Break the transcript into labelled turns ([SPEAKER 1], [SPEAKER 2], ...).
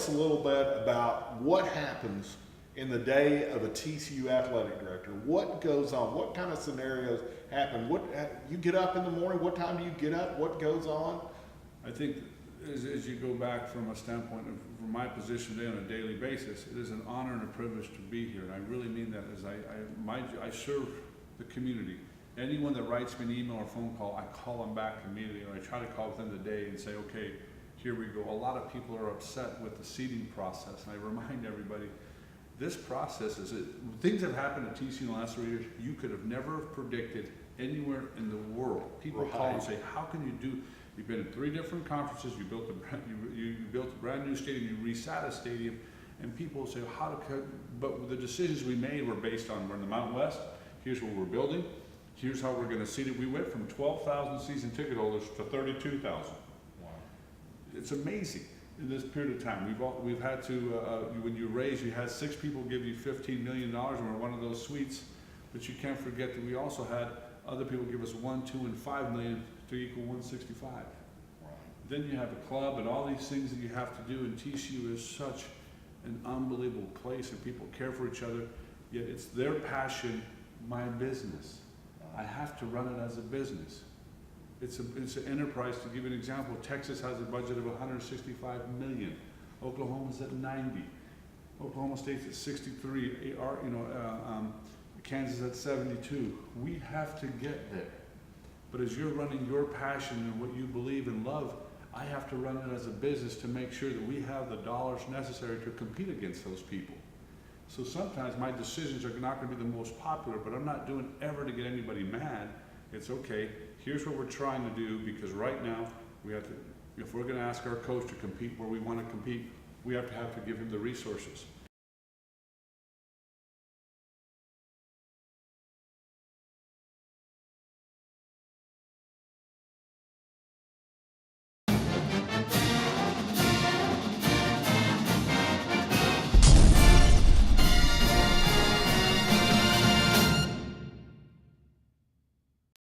[SPEAKER 1] us a little bit about what happens in the day of a TCU athletic director. What goes on? What kind of scenarios happen? You get up in the morning? What time do you get up? What goes on?
[SPEAKER 2] I think as you go back from a standpoint of from my position today on a daily basis, it is an honor and a privilege to be here, and I really mean that. As I serve the community. Anyone that writes me an email or phone call, I call them back immediately, or I try to call within the day and say, okay, here we go. A lot of people are upset with the seating process, and I remind everybody, this process things have happened at TCU in the last 3 years you could have never predicted anywhere in the world. People call and say, how can you do? You've been in 3 different conferences. You built a brand new stadium. You resat a stadium, and people say, but the decisions we made were based on we're in the Mountain West. Here's what we're building. Here's how we're going to seat it. We went from 12,000 season ticket holders to 32,000. Wow. It's amazing in this period of time. We've had to, when you raise, you had 6 people give you $15 million, and we're one of those suites. But you can't forget that we also had other people give us 1, 2, and 5 million to equal 165. Wow. Then you have a club and all these things that you have to do, and TCU is such an unbelievable place, and people care for each other. Yet it's their passion, my business. I have to run it as a business. It's an enterprise. To give you an example, Texas has a budget of 165 million. Oklahoma's at 90. Oklahoma State's at 63. Kansas at 72. We have to get there. But as you're running your passion and what you believe and love, I have to run it as a business to make sure that we have the dollars necessary to compete against those people. So sometimes my decisions are not going to be the most popular, but I'm not doing ever to get anybody mad. It's okay, here's what we're trying to do, because right now we have to, if we're going to ask our coach to compete where we want to compete, we have to give him the resources.